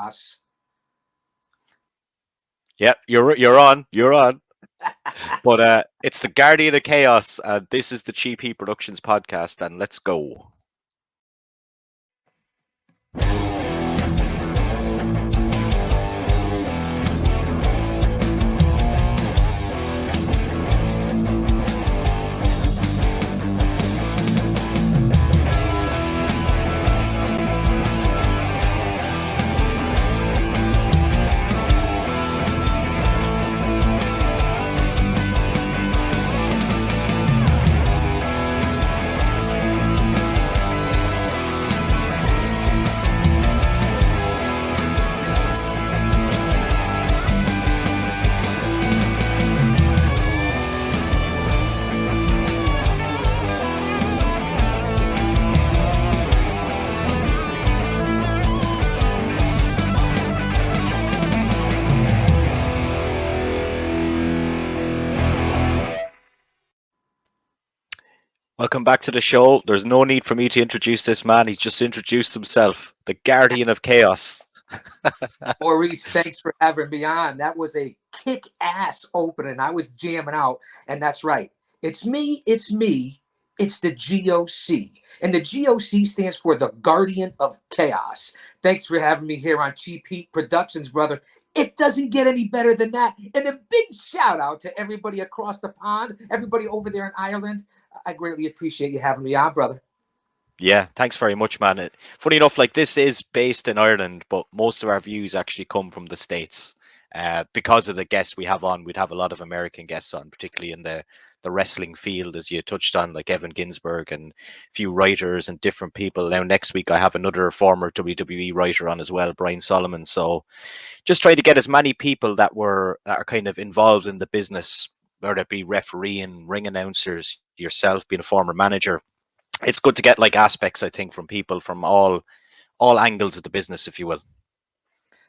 chaos. Yeah, you're on. You're on. But it's the Guardian of Chaos. This is the Cheap Heat Productions podcast, and let's go. Welcome back to the show. There's no need for me to introduce this man. He's just introduced himself, the Guardian of Chaos. Maurice, thanks for having me on. That was a kick-ass opening. I was jamming out, and that's right. It's me. It's the GOC. And the GOC stands for the Guardian of Chaos. Thanks for having me here on Cheap Heat Productions, brother. It doesn't get any better than that. And a big shout out to everybody across the pond, everybody over there in Ireland. I greatly appreciate you having me on, brother. Yeah, thanks very much, man. Funny enough, like this is based in Ireland, but most of our views actually come from the States. Because of the guests we have on, we'd have a lot of American guests on, particularly in the wrestling field, as you touched on, like Evan Ginsberg and a few writers and different people. Now, next week, I have another former WWE writer on as well, Brian Solomon. So just try to get as many people that are kind of involved in the business, whether it be refereeing, ring announcers, yourself being a former manager. It's good to get like aspects, I think, from people from all angles of the business, if you will.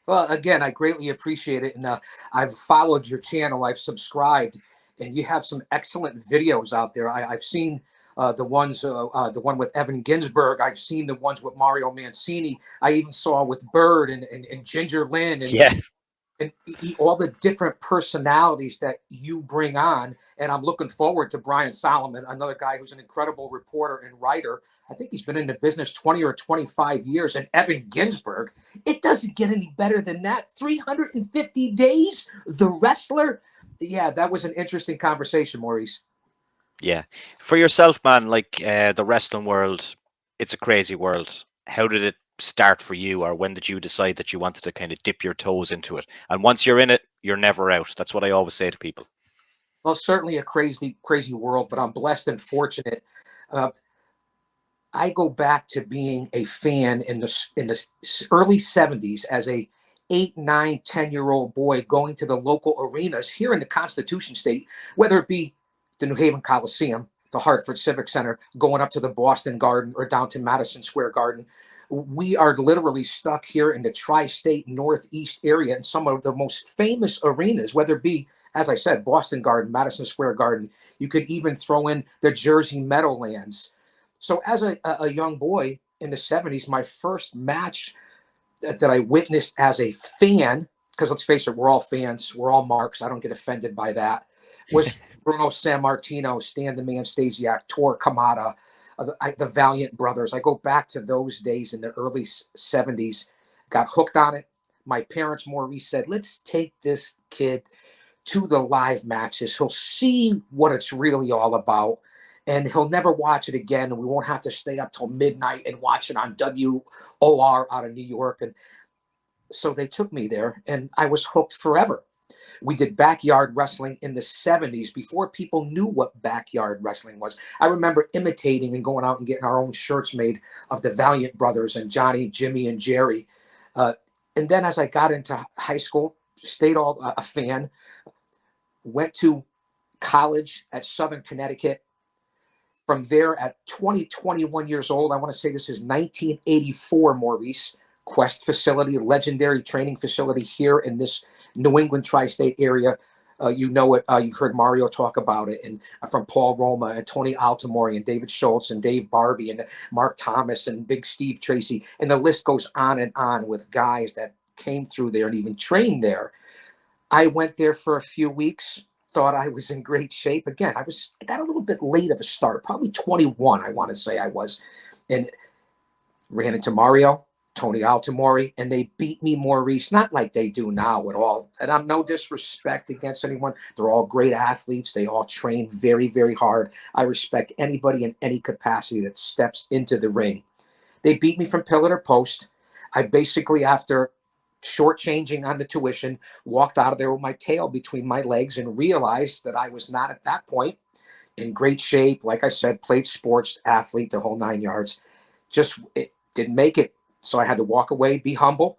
Well, again, I greatly appreciate it. And I've followed your channel. I've subscribed, and you have some excellent videos out there. I've seen the one with Evan Ginsberg. I've seen the ones with Mario Mancini. I even saw with Byrd and Ginger Lynn. And yeah. And all the different personalities that you bring on. And I'm looking forward to Brian Solomon, another guy who's an incredible reporter and writer. I think he's been in the business 20 or 25 years. And Evan Ginsberg, it doesn't get any better than that. 350 days, the wrestler. Yeah, that was an interesting conversation, Maurice. Yeah. For yourself, man, like the wrestling world, it's a crazy world. How did it start for you, or when did you decide that you wanted to kind of dip your toes into it? And once you're in it, you're never out. That's what I always say to people. Well, certainly a crazy world, but I'm blessed and fortunate. I go back to being a fan in the early 70s as a 8, 9, 10-year-old boy, going to the local arenas here in the Constitution State, whether it be the New Haven Coliseum, the Hartford Civic Center, going up to the Boston Garden or down to Madison Square Garden. We are literally stuck here in the tri-state Northeast area in some of the most famous arenas, whether it be, as I said, Boston Garden, Madison Square Garden. You could even throw in the Jersey Meadowlands. So as a young boy in the 70s, my first match that I witnessed as a fan, because let's face it, we're all fans, we're all marks, I don't get offended by that, was Bruno Sammartino, Stan the Man Stasiak, Tor Kamada, the Valiant Brothers. I go back to those days in the early 70s, got hooked on it. My parents, Maurice, said, let's take this kid to the live matches. He'll see what it's really all about, and he'll never watch it again. And we won't have to stay up till midnight and watch it on WOR out of New York. And so they took me there, and I was hooked forever. We did backyard wrestling in the 70s before people knew what backyard wrestling was. I remember imitating and going out and getting our own shirts made of the Valiant Brothers and Johnny, Jimmy, and Jerry. And then as I got into high school, stayed a fan, went to college at Southern Connecticut. From there at 21 years old, I want to say this is 1984, Maurice, Quest facility, legendary training facility here in this New England tri-state area. You know it. You've heard Mario talk about it, and from Paul Roma and Tony Altamori and David Schultz and Dave Barbie and Mark Thomas and Big Steve Tracy, and the list goes on and on with guys that came through there and even trained there. I went there for a few weeks, thought I was in great shape. Again, I got a little bit late of a start, probably 21, I want to say I was, and ran into Mario, Tony Altamori, and they beat me, Maurice, not like they do now at all. And I'm no disrespect against anyone. They're all great athletes. They all train very, very hard. I respect anybody in any capacity that steps into the ring. They beat me from pillar to post. I basically, after shortchanging on the tuition, walked out of there with my tail between my legs and realized that I was not at that point in great shape. Like I said, played sports, athlete, the whole 9 yards. Just it didn't make it. So I had to walk away, be humble.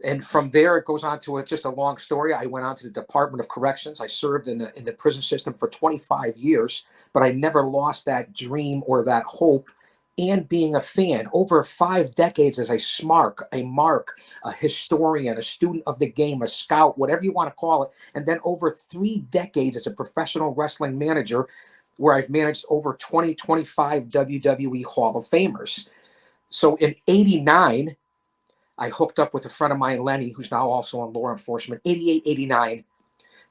And from there, it goes on to just a long story. I went on to the Department of Corrections. I served in the prison system for 25 years, but I never lost that dream or that hope. And being a fan, over 5 decades as a mark, a historian, a student of the game, a scout, whatever you want to call it. And then over 3 decades as a professional wrestling manager, where I've managed over 25 WWE Hall of Famers. So in 89, I hooked up with a friend of mine, Lenny, who's now also on law enforcement. 88, 89,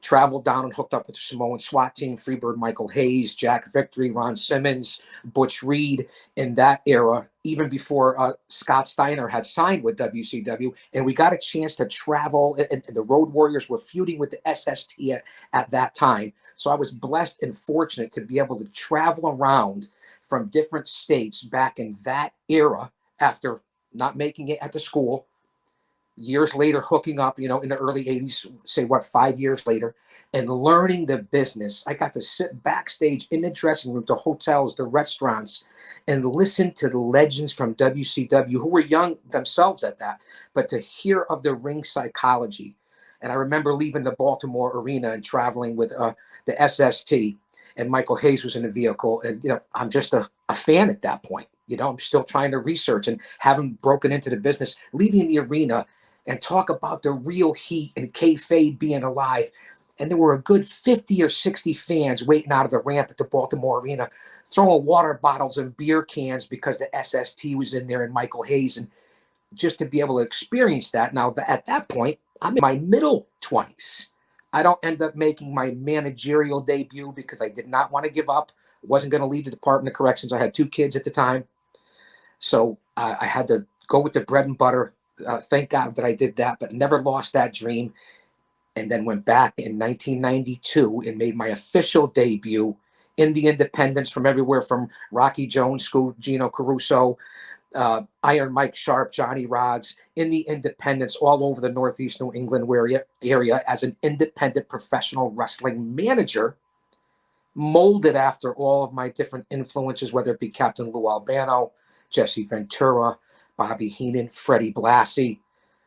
traveled down and hooked up with the Samoan SWAT team, Freebird Michael Hayes, Jack Victory, Ron Simmons, Butch Reed, in that era, even before Scott Steiner had signed with WCW. And we got a chance to travel, and the Road Warriors were feuding with the SST at that time. So I was blessed and fortunate to be able to travel around from different states back in that era after not making it at the school. Years later, hooking up, in the early 80s, say 5 years later, and learning the business. I got to sit backstage in the dressing room, the hotels, the restaurants, and listen to the legends from WCW who were young themselves at that, but to hear of the ring psychology. And I remember leaving the Baltimore arena and traveling with the SST, and Michael Hayes was in the vehicle. And, I'm just a fan at that point. I'm still trying to research and haven't broken into the business, leaving the arena and talk about the real heat and kayfabe being alive. And there were a good 50 or 60 fans waiting out of the ramp at the Baltimore arena, throwing water bottles and beer cans because the SST was in there and Michael Hayes. And just to be able to experience that. Now, at that point, I'm in my middle 20s. I don't end up making my managerial debut because I did not want to give up. Wasn't going to leave the Department of Corrections. I had 2 kids at the time. So I had to go with the bread and butter. Thank God that I did that, but never lost that dream. And then went back in 1992 and made my official debut in the independents, from everywhere from Rocky Jones, School, Gino Caruso, Iron Mike Sharp, Johnny Rods, in the independents all over the Northeast New England area as an independent professional wrestling manager, molded after all of my different influences, whether it be Captain Lou Albano, Jesse Ventura, Bobby Heenan, Freddie Blassie.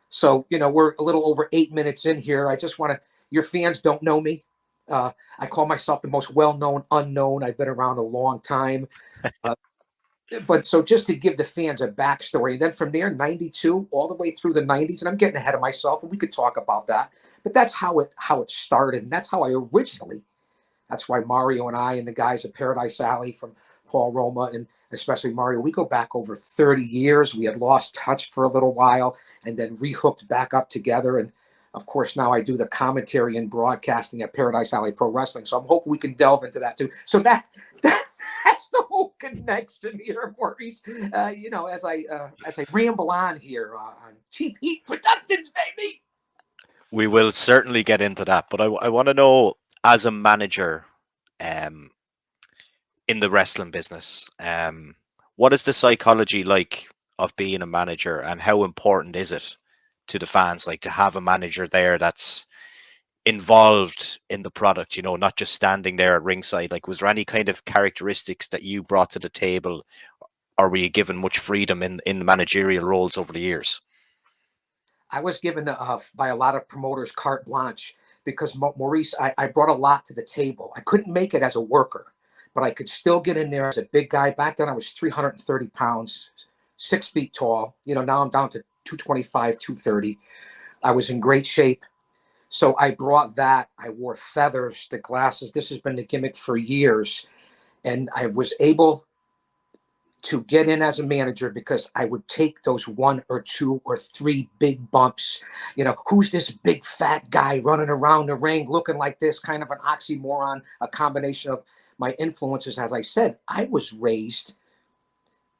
So, we're a little over 8 minutes in here. I just want to, your fans don't know me. I call myself the most well-known unknown. I've been around a long time. But so just to give the fans a backstory, then from there, 92 all the way through the 90s, and I'm getting ahead of myself, and we could talk about that. But that's how it started, and that's how I originally. That's why Mario and I and the guys at Paradise Alley, from Paul Roma and especially Mario, we go back over 30 years. We had lost touch for a little while and then rehooked back up together. And of course, now I do the commentary and broadcasting at Paradise Alley Pro Wrestling. So I'm hoping we can delve into that too. So that's the whole connection here, Maurice. As I ramble on here on Cheap Heat Productions, baby. We will certainly get into that, but I want to know, as a manager, in the wrestling business, what is the psychology like of being a manager, and how important is it to the fans, like, to have a manager there that's involved in the product, not just standing there at ringside? Like, was there any kind of characteristics that you brought to the table, or were you given much freedom in managerial roles over the years? I was given by a lot of promoters carte blanche because, Maurice, I brought a lot to the table. I couldn't make it as a worker, but I could still get in there as a big guy. Back then I was 330 pounds, 6 feet tall. Now I'm down to 225, 230. I was in great shape. So I brought that. I wore feathers, the glasses. This has been the gimmick for years. And I was able to get in as a manager because I would take those 1 or 2 or 3 big bumps. Who's this big fat guy running around the ring looking like this? Kind of an oxymoron, a combination of my influences. As I said, I was raised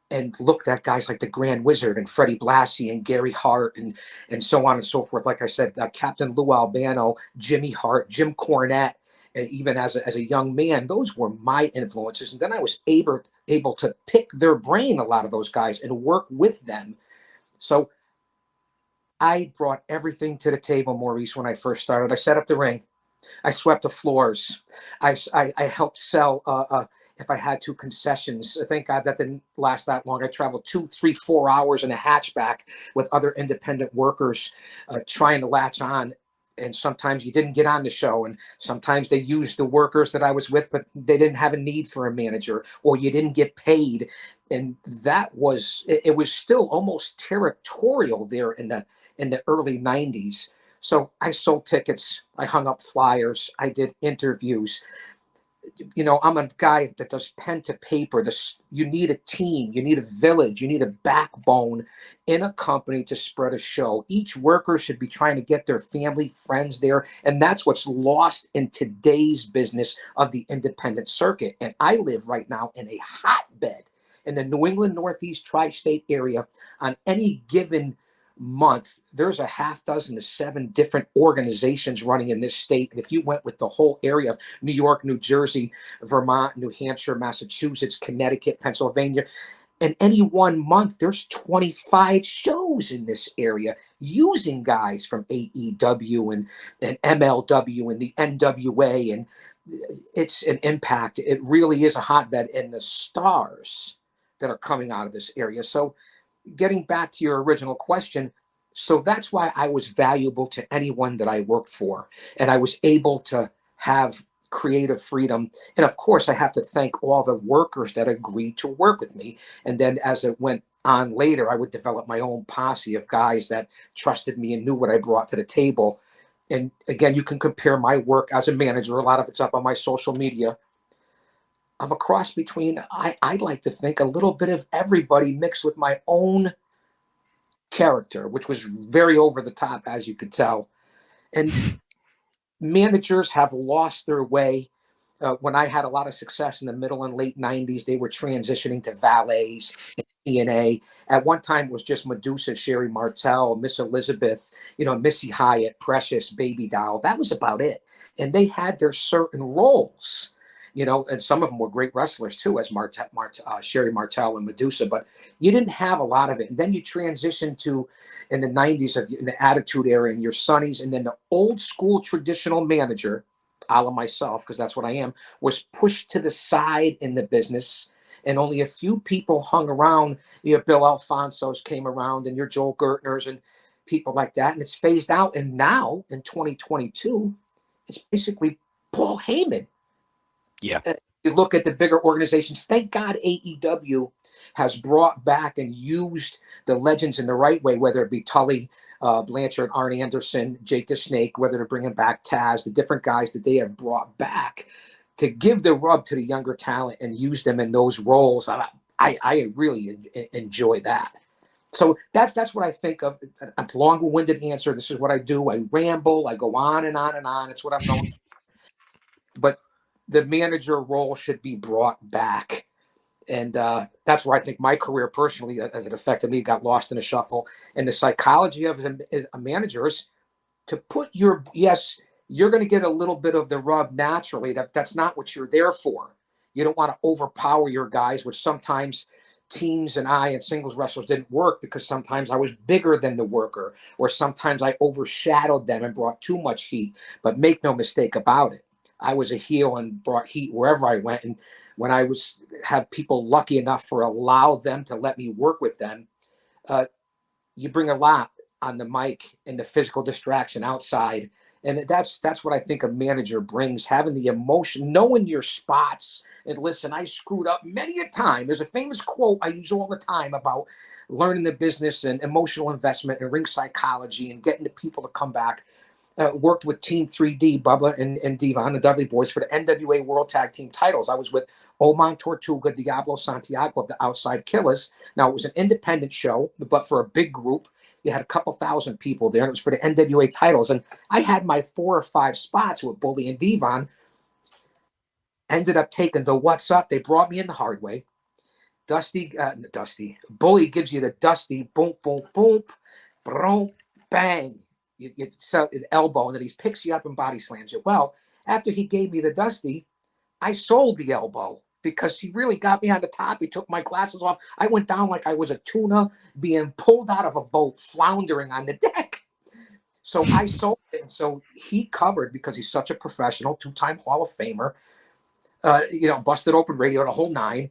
and looked at guys like the Grand Wizard and Freddie Blassie and Gary Hart and so on and so forth. Like I said, Captain Lou Albano, Jimmy Hart, Jim Cornette, and even as a young man, those were my influences. And then I was able to pick their brain, a lot of those guys, and work with them. So I brought everything to the table, Maurice, when I first started. I set up the ring. I swept the floors. I helped sell, if I had to, concessions. Thank God that didn't last that long. I traveled 2, 3, 4 hours in a hatchback with other independent workers trying to latch on. And sometimes you didn't get on the show. And sometimes they used the workers that I was with, but they didn't have a need for a manager, or you didn't get paid. And it was still almost territorial there in the early 90s. So I sold tickets, I hung up flyers, I did interviews. I'm a guy that does pen to paper. You need a team, you need a village, you need a backbone in a company to spread a show. Each worker should be trying to get their family, friends there. And that's what's lost in today's business of the independent circuit. And I live right now in a hotbed in the New England Northeast tri-state area. On any given month, there's a half dozen to 7 different organizations running in this state. And if you went with the whole area of New York, New Jersey, Vermont, New Hampshire, Massachusetts, Connecticut, Pennsylvania, in any one month, there's 25 shows in this area using guys from AEW and MLW and the NWA. And it's an impact. It really is a hotbed, and the stars that are coming out of this area. So getting back to your original question, so that's why I was valuable to anyone that I worked for, and I was able to have creative freedom. And of course, I have to thank all the workers that agreed to work with me. And then as it went on later, I would develop my own posse of guys that trusted me and knew what I brought to the table. And again, you can compare my work as a manager. A lot of it's up on my social media. Of a cross between, I'd like to think, a little bit of everybody mixed with my own character, which was very over the top, as you could tell. And managers have lost their way. When I had a lot of success in the middle and late 90s, they were transitioning to valets and TNA. At one time, it was just Medusa, Sherry Martel, Miss Elizabeth, Missy Hyatt, Precious, Baby Doll. That was about it. And they had their certain roles. And some of them were great wrestlers too, as Sherry Martel and Medusa, but you didn't have a lot of it. And then you transition to, in the 90s, in the Attitude Era, and your Sonnies, and then the old school traditional manager, a la myself, because that's what I am, was pushed to the side in the business, and only a few people hung around. Bill Alfonso's came around, and your Joel Gertners and people like that, and it's phased out. And now, in 2022, it's basically Paul Heyman. Yeah. You look at the bigger organizations. Thank God AEW has brought back and used the legends in the right way, whether it be Tully Blanchard, Arn Anderson, Jake the Snake, whether they're bringing back Taz, the different guys that they have brought back to give the rub to the younger talent and use them in those roles. I really enjoy that. So that's what I think of. A long-winded answer. This is what I do. I ramble. I go on and on and on. It's what I'm known for. But the manager role should be brought back. And that's where I think my career personally, as it affected me, got lost in the shuffle. And the psychology of a manager is to put yes, you're going to get a little bit of the rub naturally. That's not what you're there for. You don't want to overpower your guys, which sometimes teams and singles wrestlers didn't work, because sometimes I was bigger than the worker, or sometimes I overshadowed them and brought too much heat. But make no mistake about it, I was a heel and brought heat wherever I went. And when I had people lucky enough for allow them to let me work with them, you bring a lot on the mic and the physical distraction outside. And that's what I think a manager brings, having the emotion, knowing your spots. And listen, I screwed up many a time. There's a famous quote I use all the time about learning the business and emotional investment and ring psychology and getting the people to come back. worked with Team 3D, Bubba and Devon, the Dudley Boys, for the NWA World Tag Team titles. I was with Oman Tortuga, Diablo Santiago of the Outside Killers. Now, it was an independent show, but for a big group. You had a couple thousand people there, and it was for the NWA titles. And I had my 4 or 5 spots with Bully and Devon. Ended up taking the what's up. They brought me in the hard way. Bully gives you the Dusty, boom, boom, boom, boom, bang. You sell the elbow, and then he picks you up and body slams you. Well, after he gave me the Dusty, I sold the elbow because he really got me on the top. He took my glasses off. I went down like I was a tuna being pulled out of a boat, floundering on the deck. So I sold it. And so he covered, because he's such a professional, 2-time Hall of Famer, busted open radio, the whole 9.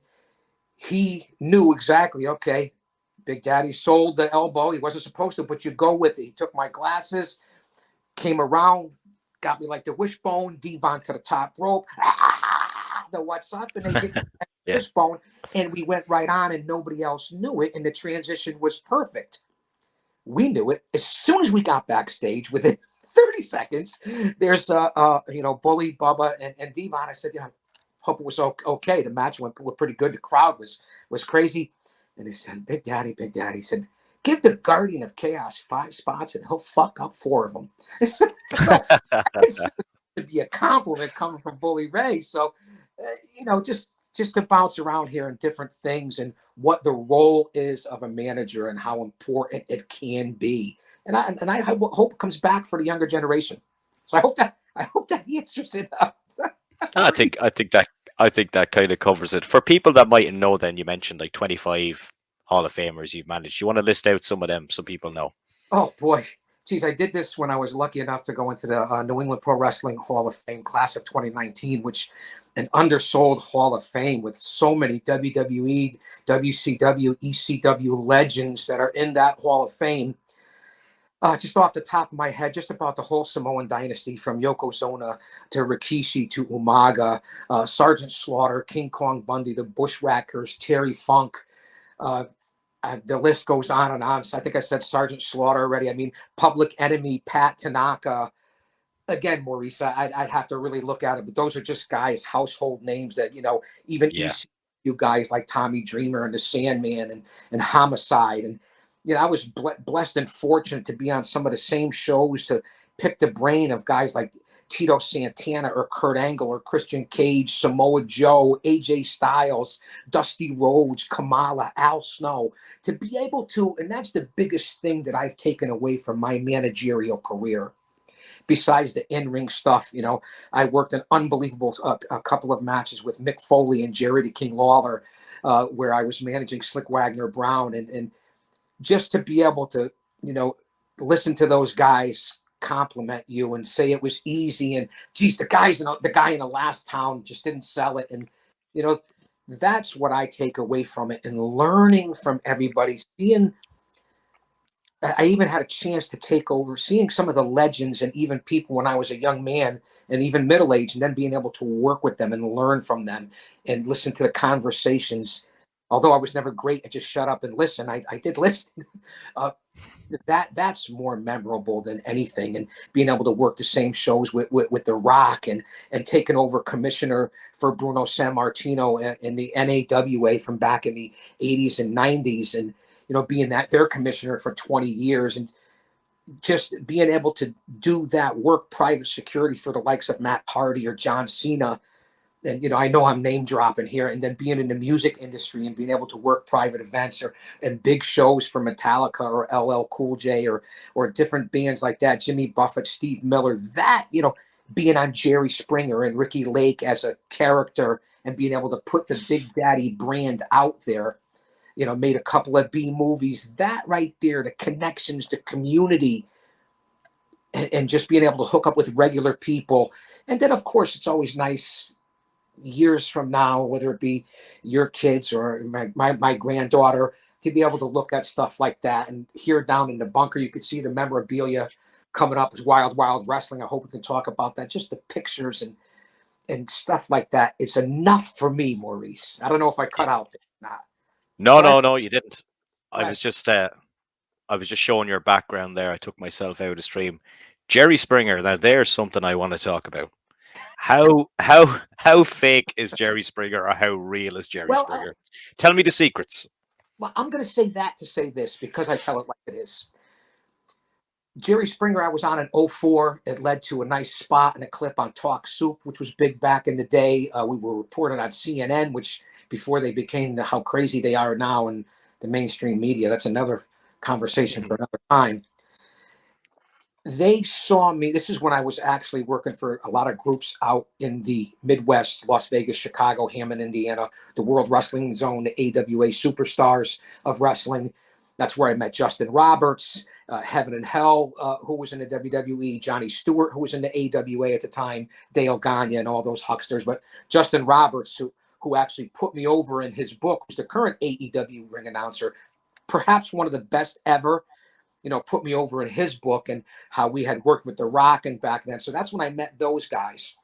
He knew exactly, okay, Big Daddy sold the elbow. He wasn't supposed to, but you go with it. He took my glasses, came around, got me like the wishbone, Devon to the top rope, the what's up, and they hit the wishbone, and we went right on, and nobody else knew it, and the transition was perfect. We knew it. As soon as we got backstage, within 30 seconds, there's Bully, Bubba, and Devon. I said, hope it was okay. The match went pretty good. The crowd was crazy. And he said, Big Daddy, he said, give the Guardian of Chaos 5 spots and he'll fuck up 4 of them. So it's to be a compliment coming from Bully Ray. So, just to bounce around here and different things and what the role is of a manager and how important it can be. And I hope it comes back for the younger generation. So I hope that answers it up. I think that kind of covers it. For people that mightn't know, then you mentioned like 25 Hall of Famers you've managed. You want to list out some of them so people know? Oh boy, geez, I did this when I was lucky enough to go into the New England Pro Wrestling Hall of Fame class of 2019, which an undersold Hall of Fame with so many WWE, WCW, ECW legends that are in that Hall of Fame. Just off the top of my head, just about the whole Samoan dynasty, from Yokozuna to Rikishi to Umaga, Sergeant Slaughter, King Kong Bundy, the Bushwhackers, Terry Funk. The list goes on and on. So I think I said Sergeant Slaughter already. I mean, Public Enemy, Pat Tanaka. Again, Maurice, I'd have to really look at it, but those are just guys, household names that, even ECU guys like Tommy Dreamer and the Sandman and Homicide. And, I was blessed and fortunate to be on some of the same shows to pick the brain of guys like Tito Santana or Kurt Angle or Christian Cage, Samoa Joe, AJ Styles, Dusty Rhodes, Kamala, Al Snow, to be able to, and that's the biggest thing that I've taken away from my managerial career. Besides the in-ring stuff, I worked an unbelievable a couple of matches with Mick Foley and Jerry the King Lawler, where I was managing Slick Wagner Brown, and just to be able to, listen to those guys compliment you and say it was easy, and geez, the guy in the last town just didn't sell it, and that's what I take away from it, and learning from everybody, seeing. I even had a chance to take over, seeing some of the legends and even people when I was a young man and even middle age, and then being able to work with them and learn from them and listen to the conversations. Although I was never great at just shut up and listen, I did listen. That's more memorable than anything, and being able to work the same shows with The Rock and taking over commissioner for Bruno Sammartino in the NAWA from back in the 80s and 90s, and being their commissioner for 20 years, and just being able to do that work, private security for the likes of Matt Hardy or John Cena. And, I know I'm name dropping here, and then being in the music industry and being able to work private events and big shows for Metallica or LL Cool J or different bands like that, Jimmy Buffett, Steve Miller, that, being on Jerry Springer and Ricky Lake as a character and being able to put the Big Daddy brand out there, made a couple of B movies, that right there, the connections, the community, and just being able to hook up with regular people. And then, of course, it's always nice years from now, whether it be your kids or my granddaughter, to be able to look at stuff like that. And here down in the bunker, you could see the memorabilia coming up as Wild Wild Wrestling. I hope we can talk about that. Just the pictures and stuff like that. It's enough for me, Maurice. I don't know if I cut out or not. No, you didn't. I was just showing your background there. I took myself out of stream. Jerry Springer. Now, there's something I want to talk about. How fake is Jerry Springer, or how real is Jerry Well, Springer? Tell me the secrets. well, I'm going to say that to say this because I tell it like it is. Jerry Springer, I was on in '04. It led to a nice spot and a clip on Talk Soup, which was big back in the day. We were reported on CNN, which before they became how crazy they are now in the mainstream media. That's another conversation for another time. They saw me. This is when I was actually working for a lot of groups out in the Midwest, Las Vegas, Chicago, Hammond, Indiana, the World Wrestling Zone, the AWA Superstars of Wrestling. That's where I met Justin Roberts, Heaven and Hell, who was in the WWE, Johnny Stewart, who was in the AWA at the time, Dale Gagne, and all those hucksters. But Justin Roberts, who actually put me over in his book, was the current AEW ring announcer, perhaps one of the best ever. Put me over in his book and how we had worked with The Rock and back then. So that's when I met those guys.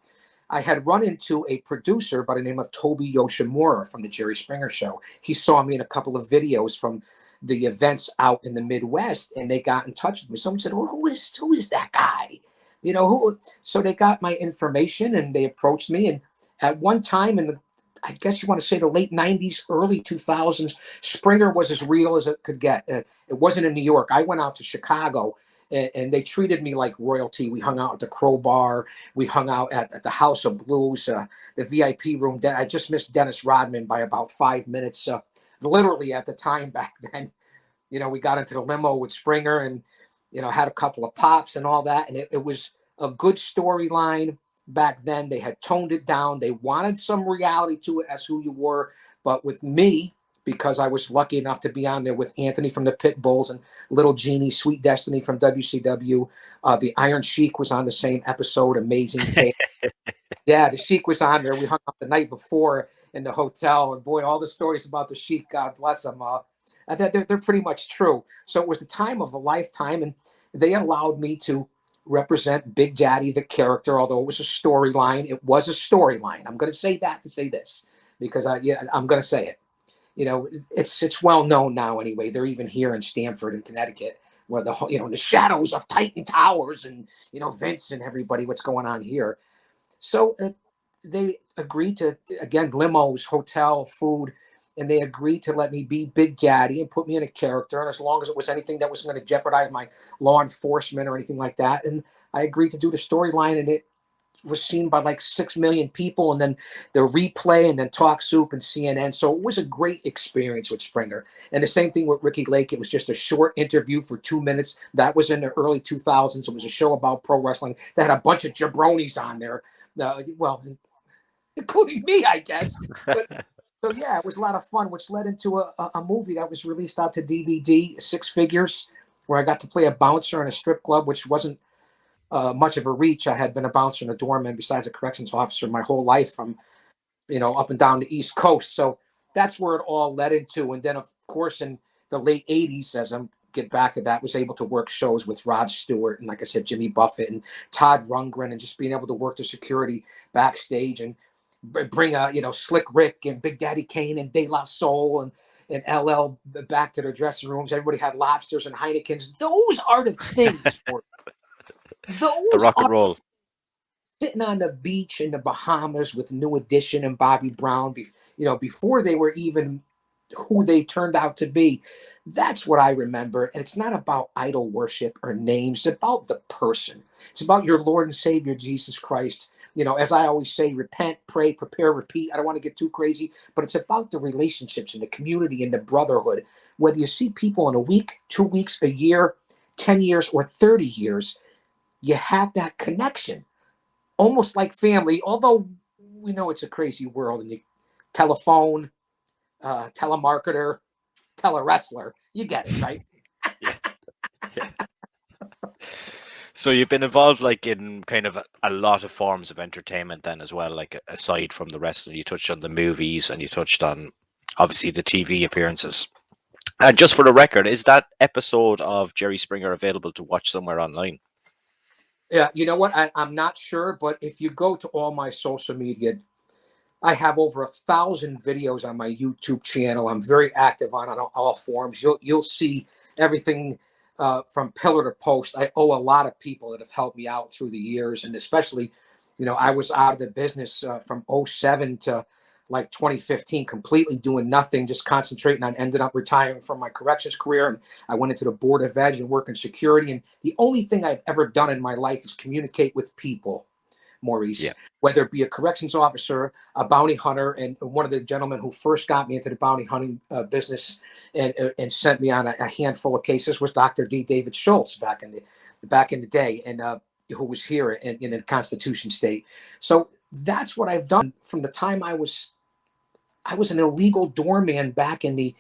I had run into a producer by the name of Toby Yoshimura from the Jerry Springer Show. He saw me in a couple of videos from the events out in the Midwest, and they got in touch with me. Someone said, well, who is that guy? Who? So they got my information and they approached me. And at one time in the, I guess you want to say the late 90s, early 2000s, Springer was as real as it could get. It wasn't in New York. I went out to Chicago, and they treated me like royalty. We hung out at the Crowbar. We hung out at the House of Blues, the VIP room. I just missed Dennis Rodman by about 5 minutes. Literally at the time back then, we got into the limo with Springer and, had a couple of pops and all that. And it was a good storyline. Back then, they had toned it down. They wanted some reality to it as who you were. But with me, because I was lucky enough to be on there with Anthony from the Pit Bulls and Little Genie, Sweet Destiny from WCW, the Iron Sheik was on the same episode. Amazing tape. Yeah, the Sheik was on there. We hung out the night before in the hotel. And boy, all the stories about the Sheik, God bless him, they're pretty much true. So it was the time of a lifetime. And they allowed me to represent Big Daddy, the character, although it was a storyline. It was a storyline. I'm going to say that to say this because I'm going to say it. It's well known now anyway. They're even here in Stamford in Connecticut where the shadows of Titan Towers and, Vince and everybody, what's going on here. So they agreed to, again, limos, hotel, food, and they agreed to let me be Big Daddy and put me in a character. And as long as it was anything that wasn't going to jeopardize my law enforcement or anything like that. And I agreed to do the storyline, and it was seen by like 6 million people, and then the replay, and then Talk Soup and CNN. So it was a great experience with Springer. And the same thing with Ricky Lake. It was just a short interview for 2 minutes. That was in the early 2000s. It was a show about pro wrestling that had a bunch of jabronis on there. Well, including me, I guess. But so yeah, it was a lot of fun, which led into a movie that was released out to DVD, Six Figures, where I got to play a bouncer in a strip club, which wasn't much of a reach. I had been a bouncer and a doorman besides a corrections officer my whole life from, up and down the East Coast. So that's where it all led into. And then, of course, in the late 80s, as I'm get back to that, was able to work shows with Rod Stewart and, like I said, Jimmy Buffett and Todd Rundgren, and just being able to work the security backstage and bring Slick Rick and Big Daddy Kane and De La Soul and LL back to their dressing rooms. Everybody had lobsters and Heinekens. Those are the things. The Those rock and are roll. sitting on the beach in the Bahamas with New Edition and Bobby Brown, before they were even who they turned out to be. That's what I remember. And it's not about idol worship or names. It's about the person. It's about your Lord and Savior, Jesus Christ. As I always say, repent, pray, prepare, repeat. I don't want to get too crazy, but it's about the relationships and the community and the brotherhood. Whether you see people in a week, 2 weeks, a year, 10 years, or 30 years, you have that connection. Almost like family, although we know it's a crazy world, and you telephone, telemarketer, telewrestler, you get it, right? Yeah. Yeah. So you've been involved like in kind of a lot of forms of entertainment then as well, like aside from the wrestling. You touched on the movies and you touched on obviously the TV appearances. And just for the record, is that episode of Jerry Springer available to watch somewhere online? Yeah, you know what? I'm not sure, but if you go to all my social media, I have over 1,000 videos on my YouTube channel. I'm very active on all forums. You'll see everything from pillar to post. I owe a lot of people that have helped me out through the years, and especially, I was out of the business from '07 to like 2015, completely doing nothing, just concentrating on. Ended up retiring from my corrections career, and I went into the board of ed and work in security. And the only thing I've ever done in my life is communicate with people, Maurice, Yeah. whether it be a corrections officer, a bounty hunter, and one of the gentlemen who first got me into the bounty hunting business and sent me on a handful of cases was Dr. D. David Schultz back in the day, and who was here in the Constitution State. So that's what I've done from the time I was an illegal doorman back in the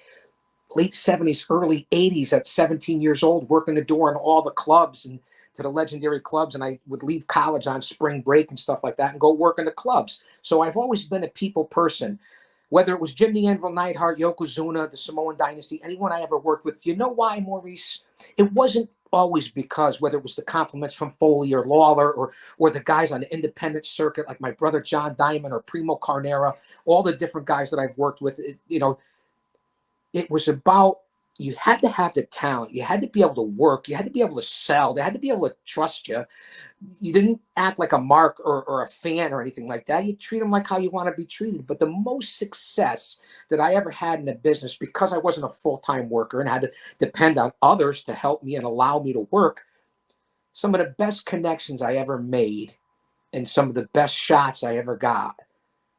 late 70s, early 80s at 17 years old, working the door in all the clubs and to the legendary clubs. And I would leave college on spring break and stuff like that and go work in the clubs. So I've always been a people person, whether it was Jimmy Anvil, Neidhart, Yokozuna, the Samoan dynasty, anyone I ever worked with. You know why, Maurice? It wasn't always because whether it was the compliments from Foley or Lawler or the guys on the independent circuit like my brother John Diamond or Primo Carnera, all the different guys that I've worked with, it was about, you had to have the talent. You had to be able to work. You had to be able to sell. They had to be able to trust you. You didn't act like a mark or a fan or anything like that. You treat them like how you want to be treated. But the most success that I ever had in the business, because I wasn't a full-time worker and had to depend on others to help me and allow me to work, some of the best connections I ever made and some of the best shots I ever got.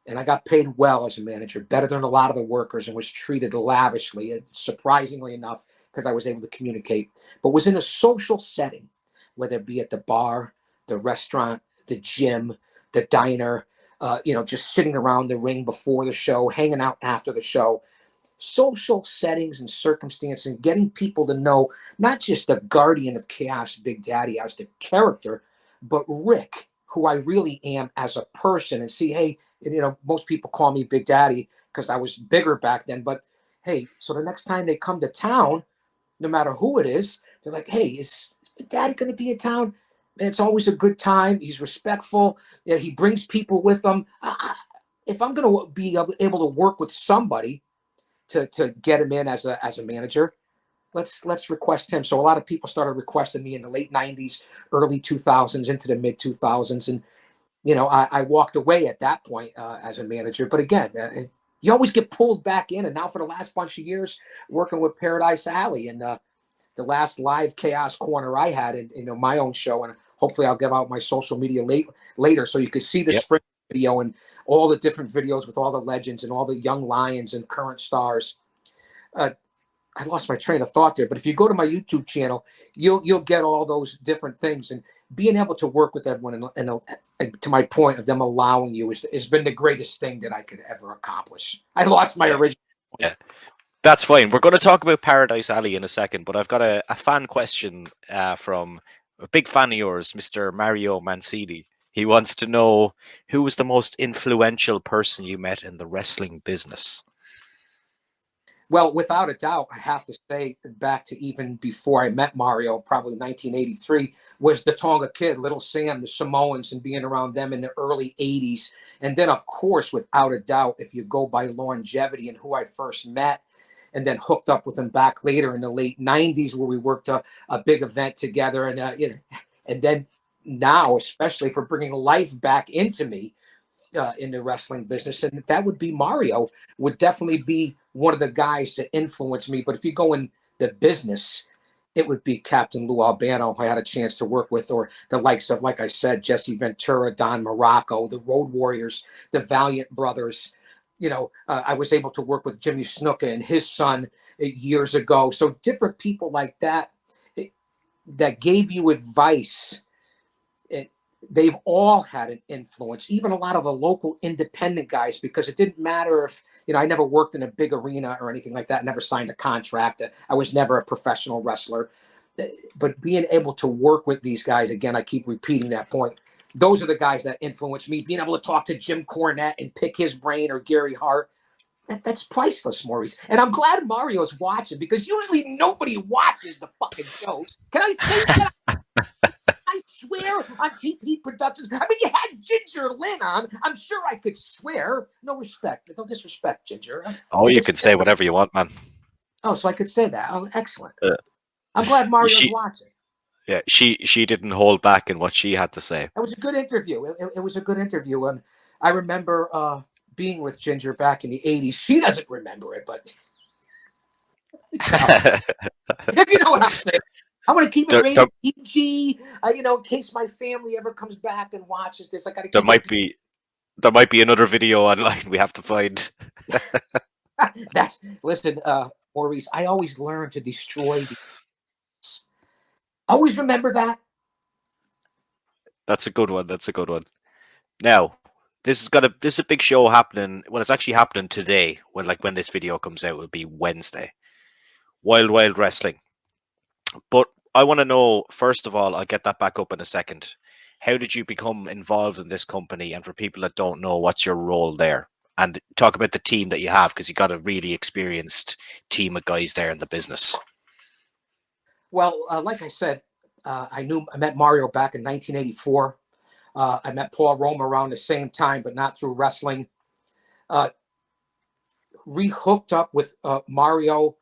And I got paid well as a manager, better than a lot of the workers, and was treated lavishly, surprisingly enough, because I was able to communicate. But was in a social setting, whether it be at the bar, the restaurant, the gym, the diner, just sitting around the ring before the show, hanging out after the show. Social settings and circumstance, and getting people to know not just the guardian of chaos, Big Daddy, as the character, but Rick, who I really am as a person, and see, hey, most people call me Big Daddy because I was bigger back then. But hey, so the next time they come to town, no matter who it is, they're like, hey, is Big Daddy going to be in town? It's always a good time. He's respectful. He brings people with him. If I'm going to be able to work with somebody to get him in as a manager, let's request him. So a lot of people started requesting me in the late 90s, early 2000s, into the mid 2000s. And I walked away at that point as a manager. But again, you always get pulled back in. And now for the last bunch of years, working with Paradise Alley, and the last live Chaos Corner I had in my own show. And hopefully I'll give out my social media later so you can see the spring video and all the different videos with all the legends and all the young lions and current stars. I lost my train of thought there, but if you go to my YouTube channel, you'll get all those different things. And being able to work with everyone, and to my point of them allowing you, has been the greatest thing that I could ever accomplish. I lost my original point. Yeah, that's fine. We're going to talk about Paradise Alley in a second, but I've got a fan question from a big fan of yours, Mr. Mario Mancini. He wants to know, who was the most influential person you met in the wrestling business? Well, without a doubt, I have to say, back to even before I met Mario, probably 1983, was the Tonga Kid, Little Sam, the Samoans, and being around them in the early 80s. And then, of course, without a doubt, if you go by longevity and who I first met, and then hooked up with him back later in the late 90s, where we worked a big event together. And, and then now, especially for bringing life back into me in the wrestling business, and that would be Mario, would definitely be one of the guys that influenced me. But if you go in the business, it would be Captain Lou Albano, who I had a chance to work with, or the likes of, like I said, Jesse Ventura, Don Morocco, the Road Warriors, the Valiant Brothers. I was able to work with Jimmy Snuka and his son years ago. So different people like that that gave you advice. They've all had an influence, even a lot of the local independent guys, because it didn't matter if, I never worked in a big arena or anything like that, never signed a contract. I was never a professional wrestler. But being able to work with these guys, again, I keep repeating that point. Those are the guys that influenced me. Being able to talk to Jim Cornette and pick his brain, or Gary Hart, that's priceless, Maurice. And I'm glad Mario's watching, because usually nobody watches the fucking shows. Can I say that? I swear on TP Productions. I mean, you had Ginger Lynn on. I'm sure I could swear. No respect. No disrespect, Ginger. Oh, you can say whatever you want, man. Oh, so I could say that. Oh, excellent. I'm glad Mario's She, watching. yeah, she didn't hold back in what she had to say. It was a good interview. It was a good interview, and I remember being with Ginger back in the '80s. She doesn't remember it, but if you know what I'm saying. I want to keep it there, there, rated PG, in case my family ever comes back and watches this. I got to there keep it. might be there might be another video online we have to find. Listen, Maurice. I always learn to destroy the. Always remember that. That's a good one. That's a good one. Now, this is a big show happening. Well, it's actually happening today. When this video comes out, it will be Wednesday. Wild Wild Wrestling. But I want to know, first of all, I'll get that back up in a second. How did you become involved in this company? And for people that don't know, what's your role there? And talk about the team that you have, because you got a really experienced team of guys there in the business. Well, like I said, I met Mario back in 1984. I met Paul Roma around the same time, but not through wrestling. Rehooked up with Mario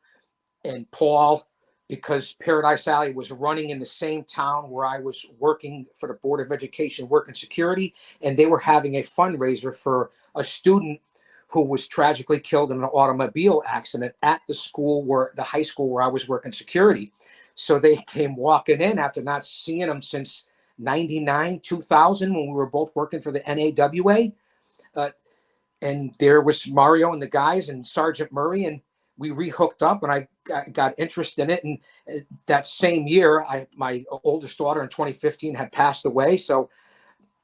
and Paul because Paradise Alley was running in the same town where I was working for the Board of Education, Work and Security, and they were having a fundraiser for a student who was tragically killed in an automobile accident at the high school where I was working security. So they came walking in after not seeing them since 99, 2000, when we were both working for the NAWA. And there was Mario and the guys and Sergeant Murray, and we rehooked up, and I got interested in it. And that same year, my oldest daughter in 2015 had passed away, so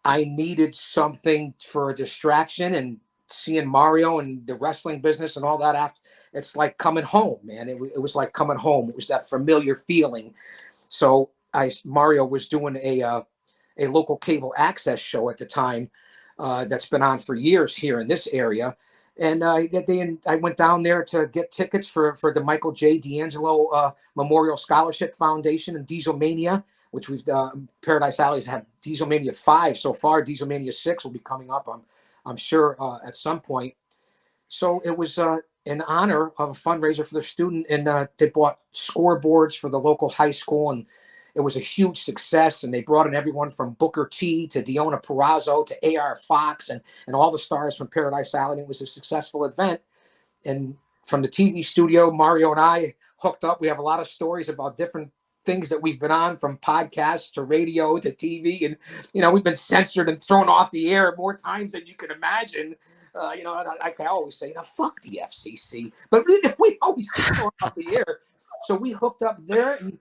I needed something for a distraction. And seeing Mario and the wrestling business and all that, after, it's like coming home, man. It was like coming home. It was that familiar feeling. So Mario was doing a local cable access show at the time that's been on for years here in this area. And I went down there to get tickets for the Michael J. D'Angelo Memorial Scholarship Foundation and Dieselmania, which Paradise Alley's had Dieselmania 5 so far. Dieselmania 6 will be coming up, I'm sure, at some point. So it was in honor of a fundraiser for the student, and they bought scoreboards for the local high school, and it was a huge success. And they brought in everyone from Booker T to Deonna Purrazzo to A.R. Fox and all the stars from Paradise Alley. And it was a successful event. And from the TV studio, Mario and I hooked up. We have a lot of stories about different things that we've been on, from podcasts to radio to TV. And, we've been censored and thrown off the air more times than you can imagine. I always say, fuck the FCC. But we always get thrown off the air. So we hooked up there, and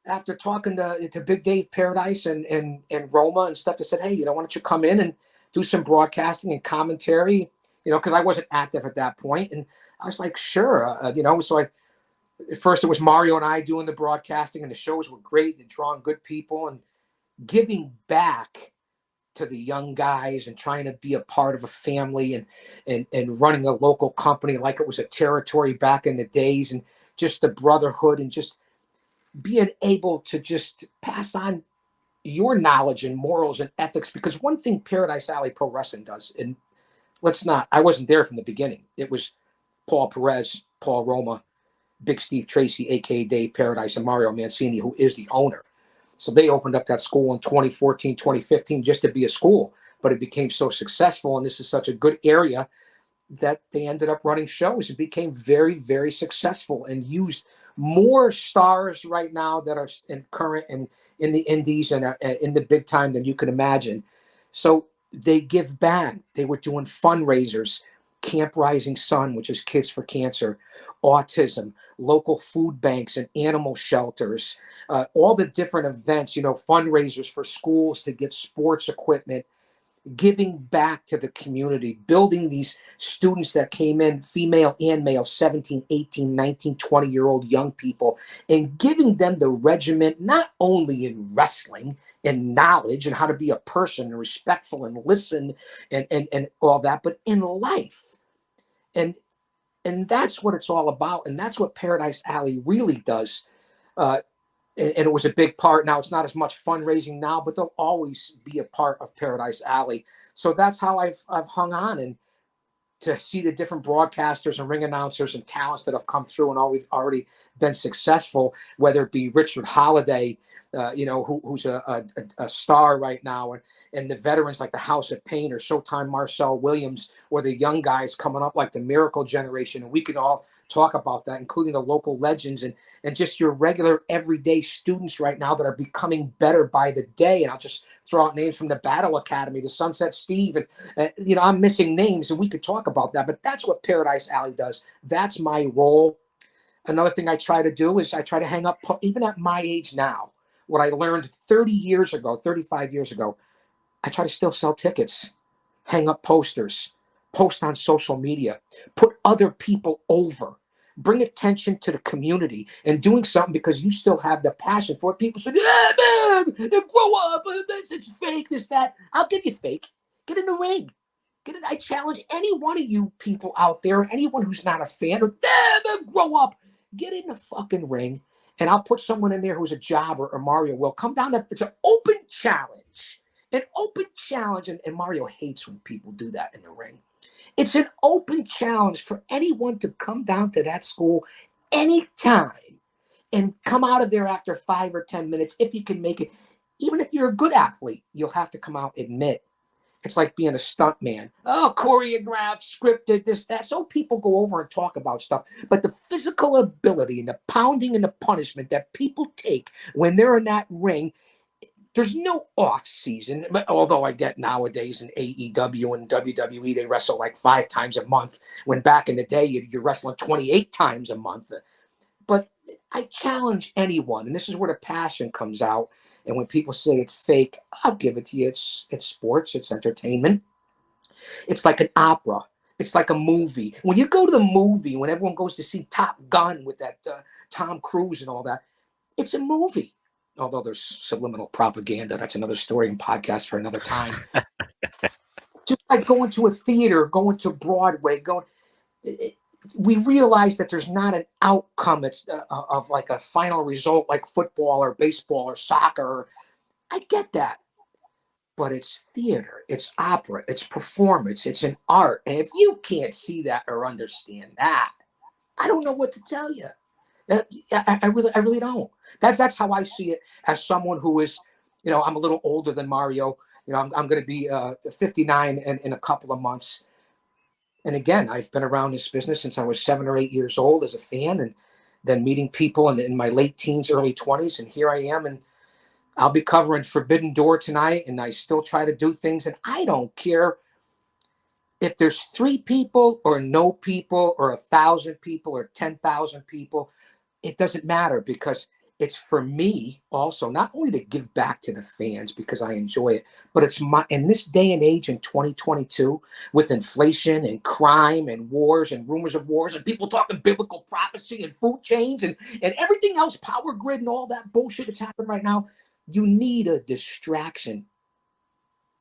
after talking to Big Dave Paradise and Roma and stuff, they said, hey, why don't you come in and do some broadcasting and commentary, because I wasn't active at that point. And I was like, sure, so at first it was Mario and I doing the broadcasting, and the shows were great and drawing good people and giving back to the young guys and trying to be a part of a family and running a local company like it was a territory back in the days, and just the brotherhood and just being able to just pass on your knowledge and morals and ethics. Because one thing Paradise Alley Pro Wrestling does, and I wasn't there from the beginning. It was Paul Perez, Paul Roma, Big Steve Tracy, aka Dave Paradise, and Mario Mancini, who is the owner. So they opened up that school in 2014, 2015 just to be a school, but it became so successful, and this is such a good area, that they ended up running shows and became very, very successful and used more stars right now that are in current and in the indies and in the big time than you can imagine. So they give back. They were doing fundraisers, Camp Rising Sun, which is Kids for Cancer, autism, local food banks and animal shelters, all the different events, fundraisers for schools to get sports equipment, giving back to the community, building these students that came in, female and male, 17, 18, 19, 20-year-old young people, and giving them the regiment, not only in wrestling and knowledge and how to be a person and respectful and listen and all that, but in life. And that's what it's all about. And that's what Paradise Alley really does. And it was a big part. Now it's not as much fundraising now, but they'll always be a part of Paradise Alley. So that's how I've hung on. And to see the different broadcasters and ring announcers and talents that have come through and already been successful, whether it be Richard Holiday, who's a star right now, and the veterans like the House of Pain or Showtime Marcel Williams, or the young guys coming up like the Miracle Generation. And we can all talk about that, including the local legends and just your regular everyday students right now that are becoming better by the day. And I'll just throw out names from the Battle Academy, the Sunset Steve, and I'm missing names, and we could talk about that, but that's what Paradise Alley does. That's my role. Another thing I try to do is I try to hang up, even at my age now, what I learned 30 years ago, 35 years ago, I try to still sell tickets, hang up posters, post on social media, put other people over, bring attention to the community, and doing something because you still have the passion for it. People say, yeah, man, grow up, it's fake, this, that. I'll give you fake. Get in the ring. I challenge any one of you people out there, anyone who's not a fan, man, grow up. Get in the fucking ring, and I'll put someone in there who's a jobber, or Mario will come down. It's an open challenge. An open challenge, and Mario hates when people do that in the ring. It's an open challenge for anyone to come down to that school anytime and come out of there after 5 or 10 minutes if you can make it. Even if you're a good athlete, you'll have to come out and admit. It's like being a stunt man. Oh, choreographed, scripted, this, that. So people go over and talk about stuff. But the physical ability and the pounding and the punishment that people take when they're in that ring, there's no off season. But although I get nowadays in AEW and WWE, they wrestle like 5 times a month. When back in the day, you're wrestling 28 times a month. But I challenge anyone, and this is where the passion comes out. And when people say it's fake, I'll give it to you. It's sports. It's entertainment. It's like an opera. It's like a movie. When you go to the movie, when everyone goes to see Top Gun with that Tom Cruise and all that, it's a movie. Although there's subliminal propaganda. That's another story and podcast for another time. Just like going to a theater, going to Broadway, we realize that there's not an outcome of like a final result like football or baseball or soccer. I get that. But it's theater, it's opera, it's performance, it's an art. And if you can't see that or understand that, I don't know what to tell you. I really don't. That's how I see it as someone who is, I'm a little older than Mario. I'm going to be 59 in a couple of months. And again, I've been around this business since I was 7 or 8 years old as a fan, and then meeting people in my late teens, early 20s. And here I am, and I'll be covering Forbidden Door tonight, and I still try to do things. And I don't care if there's 3 people or no people or 1,000 people or 10,000 people. It doesn't matter, because it's for me also, not only to give back to the fans because I enjoy it, but it's in this day and age in 2022, with inflation and crime and wars and rumors of wars and people talking biblical prophecy and food chains and everything else, power grid and all that bullshit that's happening right now, you need a distraction.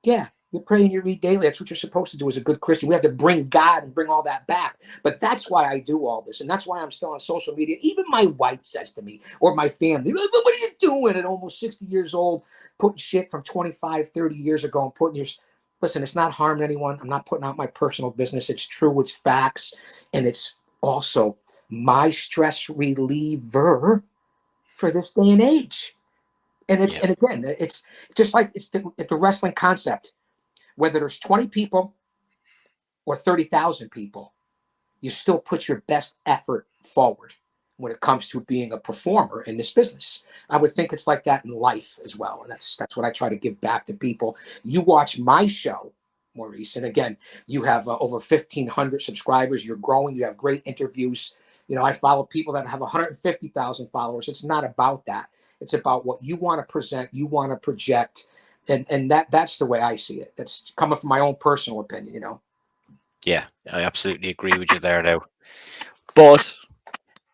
Yeah. You pray and you read daily. That's what you're supposed to do as a good Christian. We have to bring God and bring all that back. But that's why I do all this. And that's why I'm still on social media. Even my wife says to me, or my family, what are you doing at almost 60 years old, putting shit from 25, 30 years ago and putting your... Listen, it's not harming anyone. I'm not putting out my personal business. It's true. It's facts. And it's also my stress reliever for this day and age. And it's, and again, it's just like it's the wrestling concept. Whether there's 20 people or 30,000 people, you still put your best effort forward when it comes to being a performer in this business. I would think it's like that in life as well. And that's what I try to give back to people. You watch my show, Maurice, and again, you have over 1,500 subscribers. You're growing. You have great interviews. I follow people that have 150,000 followers. It's not about that. It's about what you want to present, you want to project. And that's the way I see it. That's coming from my own personal opinion, Yeah, I absolutely agree with you there now. But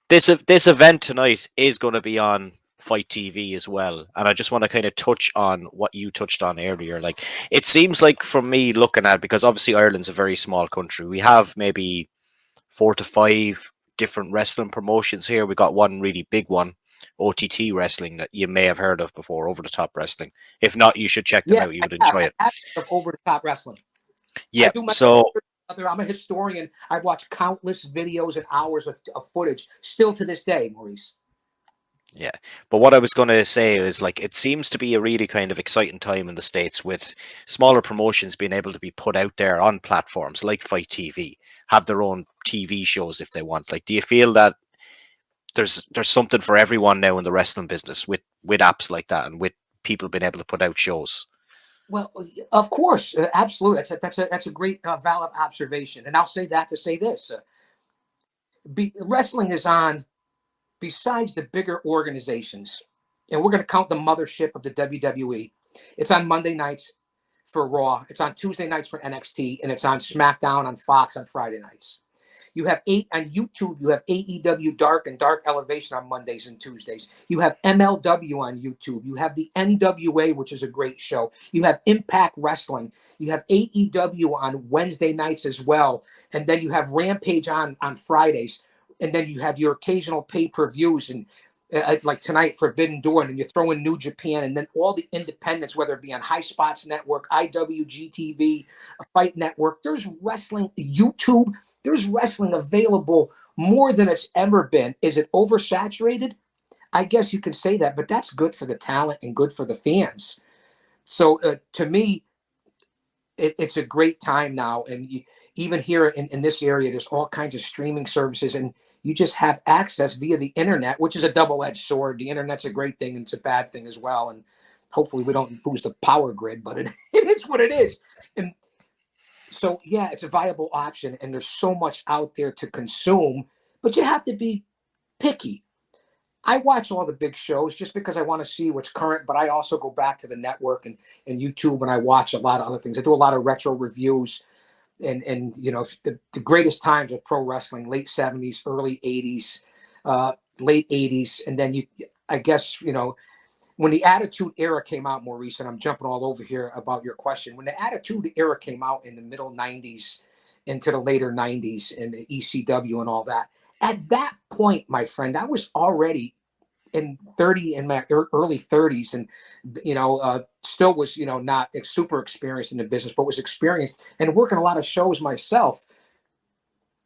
this event tonight is going to be on Fight TV as well. And I just want to kind of touch on what you touched on earlier. Like, it seems like, from me looking at it, because obviously Ireland's a very small country, we have maybe 4 to 5 different wrestling promotions here. We got one really big one, OTT Wrestling, that you may have heard of before, Over the Top Wrestling. If not, you should check them out. You would enjoy it. Over the Top Wrestling. Yeah. So I'm a historian. I watch countless videos and hours of footage still to this day, Maurice. Yeah, but what I was going to say is like it seems to be a really kind of exciting time in the States with smaller promotions being able to be put out there on platforms like Fight TV, have their own TV shows if they want. Like, do you feel that there's something for everyone now in the wrestling business with apps like that and with people being able to put out shows? Well, of course, absolutely. That's a great valid observation, and I'll say that to say this: wrestling is on besides the bigger organizations, and we're going to count the mothership of the WWE. It's on Monday nights for Raw. It's on Tuesday nights for NXT, and it's on SmackDown on Fox on Friday nights. You have on YouTube. You have AEW Dark and Dark Elevation on Mondays and Tuesdays. You have MLW on YouTube. You have the NWA, which is a great show. You have Impact Wrestling. You have AEW on Wednesday nights as well, and then you have Rampage on Fridays, and then you have your occasional pay-per-views and. Like tonight, Forbidden Door, and then you throw in New Japan, and then all the independents, whether it be on High Spots Network, IWGTV, Fight Network. There's wrestling, YouTube. There's wrestling available more than it's ever been. Is it oversaturated? I guess you can say that, but that's good for the talent and good for the fans. So to me, it's a great time now. And even here in this area, there's all kinds of streaming services, and you just have access via the internet, which is a double-edged sword. The internet's a great thing, and it's a bad thing as well. And hopefully we don't lose the power grid, but it is what it is. And so, yeah, it's a viable option, and there's so much out there to consume, but you have to be picky. I watch all the big shows just because I want to see what's current, but I also go back to the network and YouTube, and I watch a lot of other things. I do a lot of retro reviews, and you know, the greatest times of pro wrestling, late 70s, early 80s, late 80s, and then I guess, you know, when the Attitude Era came out, more recent, I'm jumping all over here about your question. When the Attitude Era came out in the middle 90s into the later 90s and the ECW and all that, at that point, my friend, I was already in my early 30s, and you know, still was, you know, not super experienced in the business, but was experienced and working a lot of shows myself.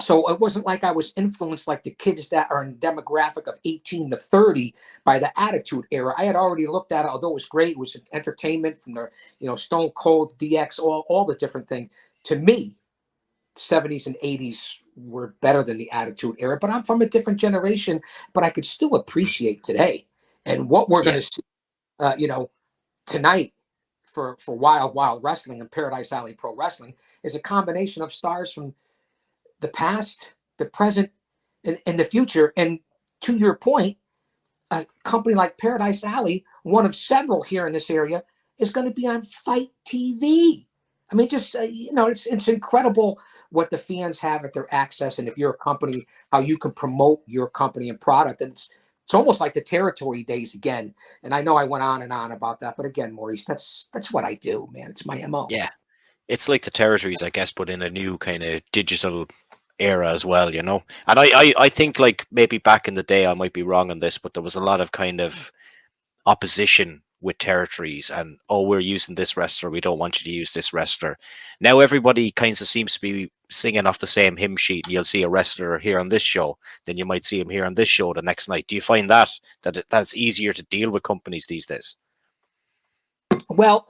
So it wasn't like I was influenced like the kids that are in the demographic of 18 to 30 by the Attitude Era. I had already looked at it, although it was great. It was entertainment from the, you know, Stone Cold, DX, all the different things. To me, 70s and 80s were better than the Attitude Era, but I'm from a different generation, but I could still appreciate today. And what we're going to see, you know, tonight for Wild Wild Wrestling and Paradise Alley Pro Wrestling is a combination of stars from the past, the present, and the future. And to your point, a company like Paradise Alley, one of several here in this area, is going to be on Fight TV. I mean, just you know, it's incredible what the fans have at their access, and if you're a company, how you can promote your company and product. And it's almost like the territory days again. And I know I went on and on about that, but again, Maurice, that's what I do, man. It's my MO. Yeah, it's like the territories, I guess, but in a new kind of digital era as well, you know. And I think like maybe back in the day, I might be wrong on this, but there was a lot of kind of opposition with territories and, oh, we're using this wrestler, we don't want you to use this wrestler. Now everybody kind of seems to be singing off the same hymn sheet. You'll see a wrestler here on this show, then you might see him here on this show the next night. Do you find that's easier to deal with companies these days? Well,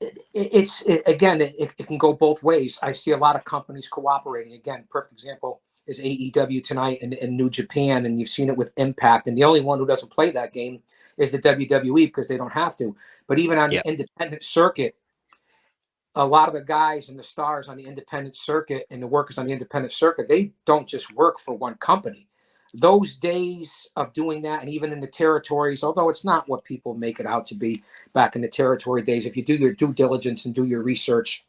it can go both ways. I see a lot of companies cooperating. Again, perfect example is AEW tonight and New Japan, and you've seen it with Impact. And the only one who doesn't play that game is the WWE because they don't have to. But even on the independent circuit, a lot of the guys and the stars on the independent circuit and the workers on the independent circuit, they don't just work for one company. Those days of doing that, and even in the territories, although it's not what people make it out to be back in the territory days, if you do your due diligence and do your research,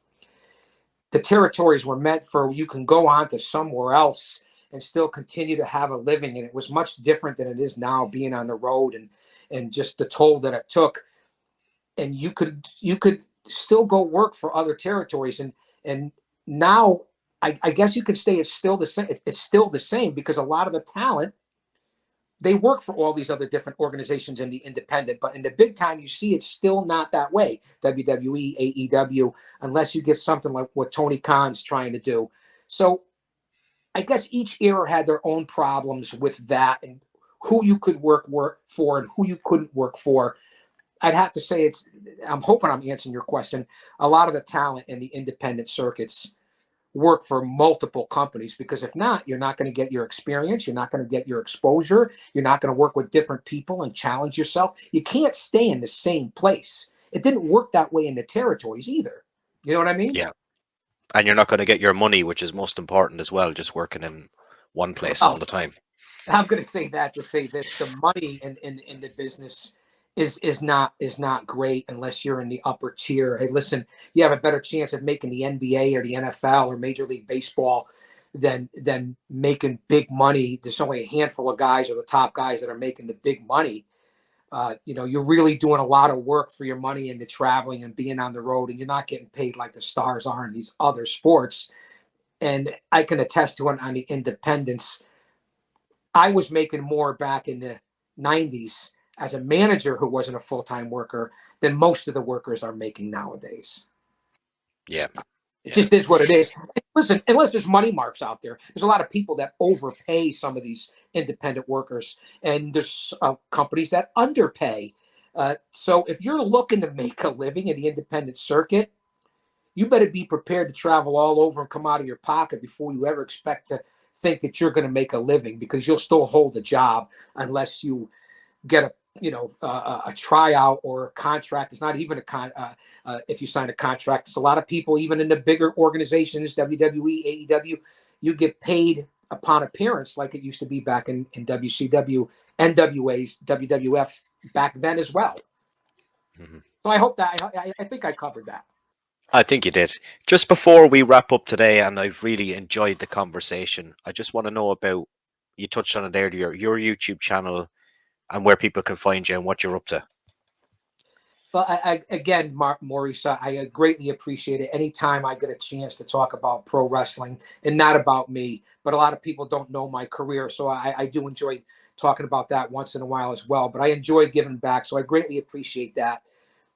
the territories were meant for you can go on to somewhere else and still continue to have a living. And it was much different than it is now, being on the road and just the toll that it took. And you could still go work for other territories. And now I guess you could say it's still the same. It's still the same because a lot of the talent they work for all these other different organizations in the independent, but in the big time, you see it's still not that way. WWE, AEW, unless you get something like what Tony Khan's trying to do. So I guess each era had their own problems with that and who you could work for and who you couldn't work for. I'd have to say I'm hoping I'm answering your question. A lot of the talent in the independent circuits work for multiple companies, because if not, you're not going to get your experience. You're not going to get your exposure. You're not going to work with different people and challenge yourself. You can't stay in the same place. It didn't work that way in the territories either. You know what I mean? Yeah. And you're not going to get your money, which is most important as well, just working in one place all Well, the time. I'm going to say that to say this: the money in the business is not great unless you're in the upper tier. Hey, listen, you have a better chance of making the NBA or the NFL or Major League Baseball than making big money. There's only a handful of guys, or the top guys, that are making the big money. You're really doing a lot of work for your money and the traveling and being on the road, and you're not getting paid like the stars are in these other sports. And I can attest to it on the independents. I was making more back in the 90s as a manager who wasn't a full-time worker than most of the workers are making nowadays. Yeah. It just is what it is. And listen, unless there's money marks out there's a lot of people that overpay some of these independent workers, and there's companies that underpay. So if you're looking to make a living in the independent circuit, you better be prepared to travel all over and come out of your pocket before you ever expect to think that you're going to make a living, because you'll still hold a job unless you get a tryout or a contract. It's not even if you sign a contract. It's a lot of people, even in the bigger organizations, WWE, AEW, you get paid upon appearance, like it used to be back in WCW, NWA's, WWF back then as well. Mm-hmm. So I hope that I think I covered that. I think you did. Just before we wrap up today, and I've really enjoyed the conversation, I just want to know about, you touched on it earlier, your YouTube channel and where people can find you and what you're up to. Well, again, Maurice, I greatly appreciate it. Anytime I get a chance to talk about pro wrestling, and not about me, but a lot of people don't know my career, so I do enjoy talking about that once in a while as well. But I enjoy giving back, so I greatly appreciate that.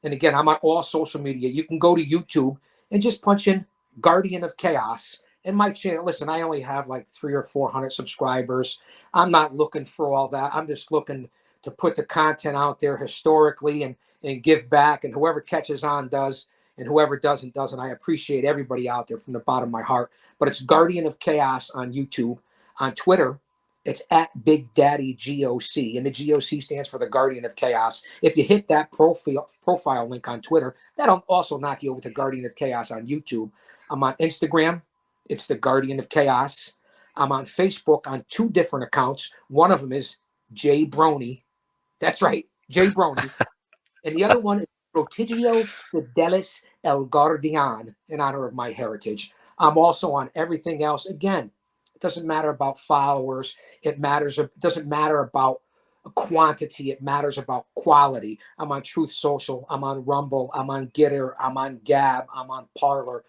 And again, I'm on all social media. You can go to YouTube and just punch in Guardian of Chaos. And my channel, listen, I only have like 300 or 400 subscribers. I'm not looking for all that. I'm just looking to put the content out there historically and give back. And whoever catches on does, and whoever doesn't. I appreciate everybody out there from the bottom of my heart. But it's Guardian of Chaos on YouTube. On Twitter, it's at Big Daddy GOC, and the GOC stands for the Guardian of Chaos. If you hit that profile link on Twitter, that'll also knock you over to Guardian of Chaos on YouTube. I'm on Instagram. It's the Guardian of Chaos. I'm on Facebook on 2 different accounts. One of them is Jay Brony. That's right, Jay Brony. And the other one is Protigio Fidelis El Guardian, in honor of my heritage. I'm also on everything else. Again, it doesn't matter about followers. It doesn't matter about quantity. It matters about quality. I'm on Truth Social. I'm on Rumble. I'm on Getter. I'm on Gab. I'm on Parlor.